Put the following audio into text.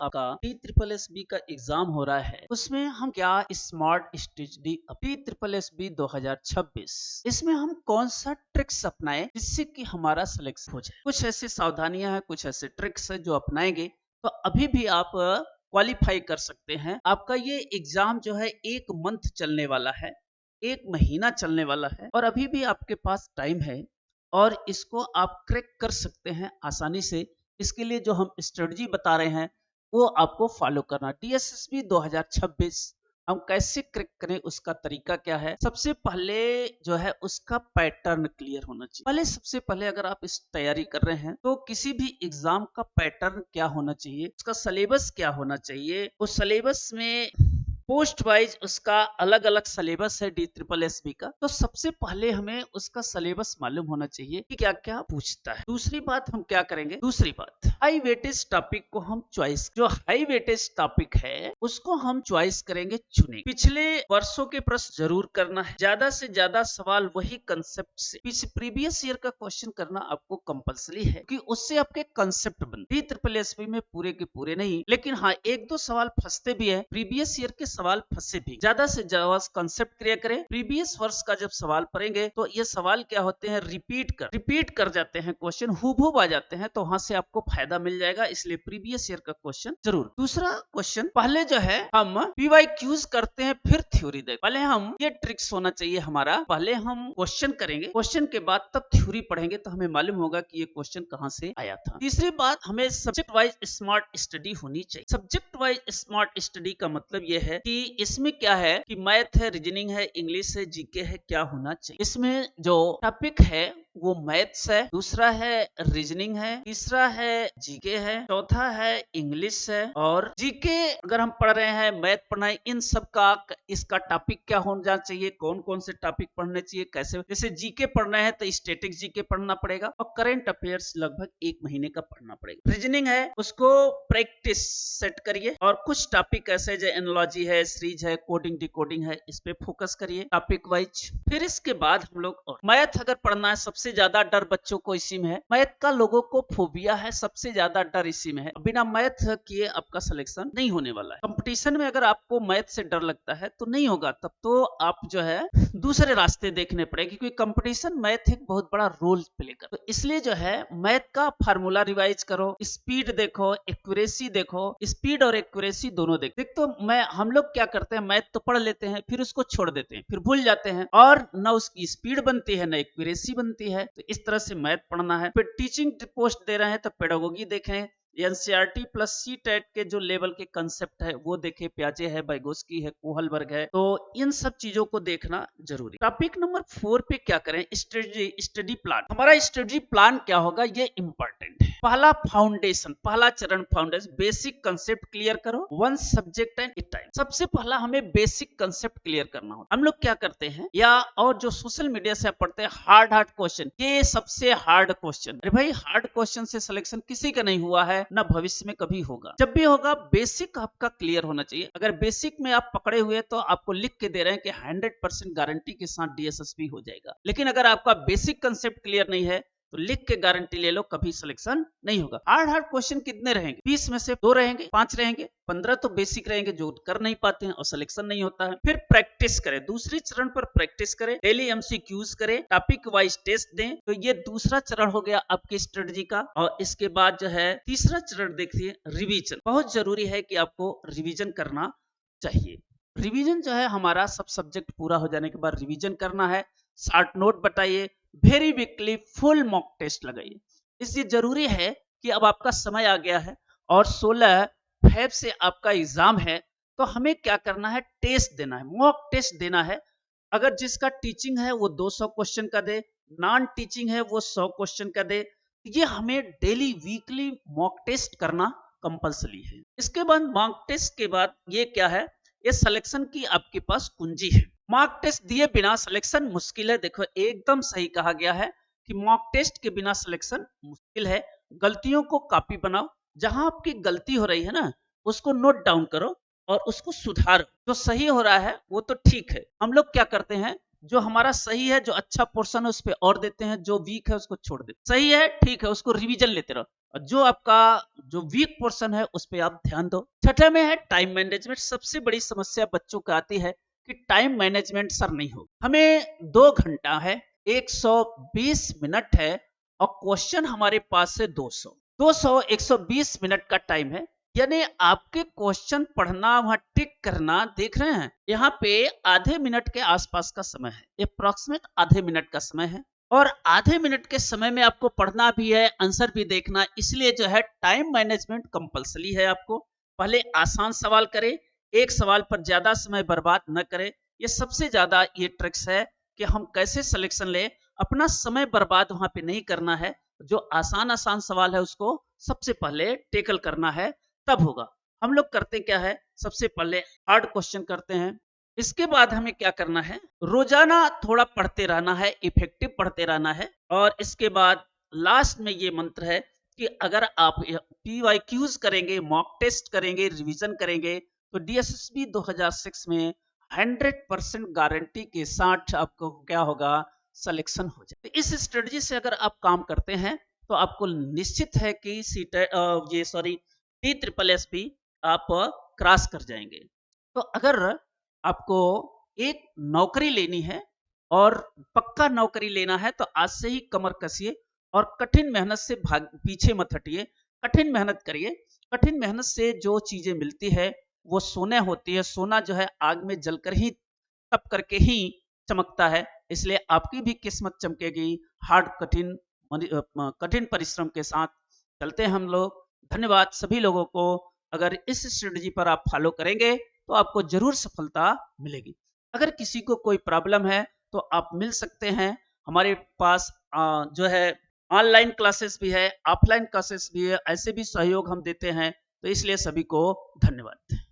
आपका TSSB का exam हो रहा है, उसमें हम क्या स्मार्ट स्टडी TSSB 2026 इसमें हम कौन सा ट्रिक्स अपनाएं जिससे कि हमारा सिलेक्शन हो जाए। कुछ ऐसी सावधानियां हैं, कुछ ऐसे ट्रिक्स हैं जो अपनाएंगे तो अभी भी आप क्वालिफाई कर सकते हैं। आपका ये एग्जाम जो है 1 मंथ चलने वाला है, 1 महीना चलने वाला है और अभी भी आपके पास टाइम है और इसको आप क्रैक कर सकते हैं आसानी से। इसके लिए जो हम स्ट्रेटजी बता रहे हैं वो आपको फॉलो करना। TSSB 2026 हम कैसे क्रैक करें, उसका तरीका क्या है। सबसे पहले जो है उसका पैटर्न क्लियर होना चाहिए। सबसे पहले अगर आप इस तैयारी कर रहे हैं तो किसी भी एग्जाम का पैटर्न क्या होना चाहिए, उसका सिलेबस क्या होना चाहिए। उस सिलेबस में पोस्ट वाइज उसका अलग अलग सिलेबस है TSSB का, तो सबसे पहले हमें उसका सिलेबस मालूम होना चाहिए कि क्या क्या पूछता है। दूसरी बात हम क्या करेंगे, दूसरी बात हाई वेटेज टॉपिक को हम चॉइस, जो हाई वेटेज टॉपिक है उसको हम चॉइस करेंगे, चुनेंगे। पिछले वर्षों के प्रश्न जरूर करना है, ज्यादा से ज्यादा सवाल वही कंसेप्ट से प्रीवियस ईयर का क्वेश्चन करना आपको कंपल्सरी है कि उससे आपके कंसेप्ट बनते। TSSB में पूरे के पूरे नहीं, लेकिन हाँ 1-2 सवाल फंसते भी है, प्रीवियस ईयर के सवाल फंसे भी। ज्यादा से ज्यादा कंसेप्ट क्लियर करें। प्रीवियस वर्ष का जब सवाल पढ़ेंगे तो ये सवाल क्या होते हैं, रिपीट कर जाते हैं, क्वेश्चन हुबहू आ जाते हैं, तो वहां से आपको फायदा मिल जाएगा। इसलिए प्रीवियस ईयर का क्वेश्चन जरूर। दूसरा क्वेश्चन, पहले जो है हम PYQs करते हैं फिर थ्योरी देख। पहले हम ये ट्रिक्स होना चाहिए हमारा, पहले हम क्वेश्चन करेंगे, क्वेश्चन के बाद तब थ्योरी पढ़ेंगे तो हमें मालूम होगा कि ये क्वेश्चन कहां से आया था। तीसरी बात, हमें सब्जेक्ट वाइज स्मार्ट स्टडी होनी चाहिए। सब्जेक्ट वाइज स्मार्ट स्टडी का मतलब यह है कि इसमें क्या है कि मैथ है, रीजनिंग है, इंग्लिश है, जीके है, क्या होना चाहिए। इसमें जो टॉपिक है वो मैथ्स है, दूसरा है रीजनिंग है, तीसरा है जीके है, चौथा है इंग्लिश है और जीके अगर हम पढ़ रहे हैं, मैथ पढ़ना है, इन सब का इसका टॉपिक क्या होना चाहिए, कौन कौन से टॉपिक पढ़ने चाहिए, कैसे। जैसे जीके पढ़ना है तो स्टैटिक जीके पढ़ना पड़ेगा और करंट अफेयर्स लगभग 1 महीने का पढ़ना पड़ेगा। रीजनिंग है उसको प्रैक्टिस सेट करिए और कुछ टॉपिक ऐसे जो एनालॉजी है, सीरीज है, कोडिंग डिकोडिंग है, इस पे फोकस करिए टॉपिक वाइज। फिर इसके बाद हम लोग और मैथ अगर पढ़ना है, सबसे ज्यादा डर बच्चों को इसी में है, मैथ का लोगों को फोबिया है, सबसे ज्यादा डर इसी में है। बिना मैथ किए आपका सिलेक्शन नहीं होने वाला है। कंपटीशन में अगर आपको मैथ से डर लगता है तो नहीं होगा, तब तो आप जो है दूसरे रास्ते देखने पड़ेंगे, क्योंकि कंपटीशन मैथ एक बहुत बड़ा रोल प्ले कर। तो इसलिए जो है मैथ का फार्मूला रिवाइज करो, स्पीड देखो, एक्यूरेसी देखो, स्पीड और एक्यूरेसी दोनों देखो। तो हम लोग क्या करते हैं, मैथ तो पढ़ लेते हैं फिर उसको छोड़ देते हैं, फिर भूल जाते हैं और न उसकी स्पीड बनती है न एक्यूरेसी बनती है। तो इस तरह से मैथ पढ़ना है। फिर टीचिंग पोस्ट दे रहे हैं तो पेडागोगी देखें, NCERT प्लस CTET के जो लेवल के कंसेप्ट है वो देखे, प्याजे है, बाइगोस्की है, कोहलबर्ग है, तो इन सब चीजों को देखना जरूरी। टॉपिक नंबर 4 पे क्या करें, स्टडी प्लान। हमारा स्टडी प्लान क्या होगा ये इंपॉर्टेंट है। पहला फाउंडेशन, पहला चरण फाउंडेशन, बेसिक कंसेप्ट क्लियर करो, 1 सब्जेक्ट एट ए टाइम। सबसे पहला हमें बेसिक कंसेप्ट क्लियर करना होता। हम लोग क्या करते हैं या और जो सोशल मीडिया से पढ़ते हैं हार्ड क्वेश्चन, ये सबसे हार्ड क्वेश्चन। अरे भाई हार्ड क्वेश्चन से सिलेक्शन किसी का नहीं हुआ है, ना भविष्य में कभी होगा। जब भी होगा बेसिक आपका क्लियर होना चाहिए। अगर बेसिक में आप पकड़े हुए तो आपको लिख के दे रहे हैं कि 100% गारंटी के साथ DSSB हो जाएगा। लेकिन अगर आपका बेसिक कंसेप्ट क्लियर नहीं है तो लिख के गारंटी ले लो, कभी सिलेक्शन नहीं होगा। हार्ड क्वेश्चन कितने रहेंगे, 20 में से 2 रहेंगे, 5 रहेंगे, 15 तो बेसिक रहेंगे जो कर नहीं पाते हैं और सिलेक्शन नहीं होता है। फिर प्रैक्टिस करें, दूसरी चरण पर प्रैक्टिस करें, डेली MCQs करें, टॉपिक वाइज टेस्ट दें। तो ये दूसरा चरण हो गया आपकी स्ट्रेटजी का। और इसके बाद जो है तीसरा चरण देखिए, रिवीजन। बहुत जरूरी है कि आपको रिवीजन करना चाहिए। रिवीजन जो है हमारा सब सब्जेक्ट पूरा हो जाने के बाद रिवीजन करना है। शॉर्ट नोट बताइए, very weekly full mock test लगाइए। इसलिए जरूरी है कि अब आपका समय आ गया है और 16 फेब से आपका एग्जाम है, तो हमें क्या करना है, टेस्ट देना है, मॉक टेस्ट देना है। अगर जिसका टीचिंग है वो 200 क्वेश्चन का दे, नॉन टीचिंग है वो 100 क्वेश्चन का दे। ये हमें डेली वीकली मॉक टेस्ट करना कंपल्सरी है। इसके बाद मॉक टेस्ट के बाद ये क्या है, ये सिलेक्शन की आपके पास कुंजी है। मॉक टेस्ट दिए बिना सिलेक्शन मुश्किल है। देखो एकदम सही कहा गया है कि मॉक टेस्ट के बिना सिलेक्शन मुश्किल है। गलतियों को कॉपी बनाओ, जहां आपकी गलती हो रही है ना उसको नोट डाउन करो और उसको सुधारो। जो सही हो रहा है वो तो ठीक है। हम लोग क्या करते हैं, जो हमारा सही है, जो अच्छा पोर्शन है उस पर और देते हैं, जो वीक है उसको छोड़ देते हैं। सही है ठीक है, उसको रिवीजन लेते रहो, जो आपका जो वीक पोर्शन है उस पर आप ध्यान दो। छठे में है टाइम मैनेजमेंट। सबसे बड़ी समस्या बच्चों को आती है कि टाइम मैनेजमेंट सर नहीं हो, हमें 2 घंटा है, 120 मिनट है और क्वेश्चन हमारे पास है 200 120 मिनट का टाइम है, यानी आपके क्वेश्चन पढ़ना, वहां टिक करना, देख रहे हैं यहाँ पे आधे मिनट के आसपास का समय है, अप्रोक्सीमेट आधे मिनट का समय है और आधे मिनट के समय में आपको पढ़ना भी है, आंसर भी देखना, इसलिए जो है टाइम मैनेजमेंट कंपलसरी है। आपको पहले आसान सवाल करें, एक सवाल पर ज्यादा समय बर्बाद न करें। ये सबसे ज्यादा ये ट्रिक्स है कि हम कैसे सिलेक्शन ले, अपना समय बर्बाद वहां पे नहीं करना है। जो आसान आसान सवाल है उसको सबसे पहले टेकल करना है, तब होगा। हम लोग करते क्या है, सबसे पहले हार्ड क्वेश्चन करते हैं, इसके बाद हमें क्या करना है, रोजाना थोड़ा पढ़ते रहना है, इफेक्टिव पढ़ते रहना है। और इसके बाद लास्ट में ये मंत्र है कि अगर आप PYQs करेंगे, मॉक टेस्ट करेंगे, रिवीजन करेंगे तो DSSB 2006 में 100% गारंटी के साथ आपको क्या होगा, सिलेक्शन हो जाए। तो इस स्ट्रेटजी से अगर आप काम करते हैं तो आपको निश्चित है कि TSSSB आप क्रॉस कर जाएंगे। तो अगर आपको एक नौकरी लेनी है और पक्का नौकरी लेना है तो आज से ही कमर कसिए और कठिन मेहनत से पीछे मत हटिए, कठिन मेहनत करिए। कठिन मेहनत से जो चीजें मिलती है वो सोने होती है, सोना जो है आग में जलकर ही, तप करके ही चमकता है, इसलिए आपकी भी किस्मत चमकेगी हार्ड कठिन परिश्रम के साथ। चलते हैं हम लोग। धन्यवाद सभी लोगों को। अगर इस स्ट्रेटजी पर आप फॉलो करेंगे तो आपको जरूर सफलता मिलेगी। अगर किसी को कोई प्रॉब्लम है तो आप मिल सकते हैं, हमारे पास जो है ऑनलाइन क्लासेस भी है, ऑफलाइन क्लासेस भी है, ऐसे भी सहयोग हम देते हैं। तो इसलिए सभी को धन्यवाद।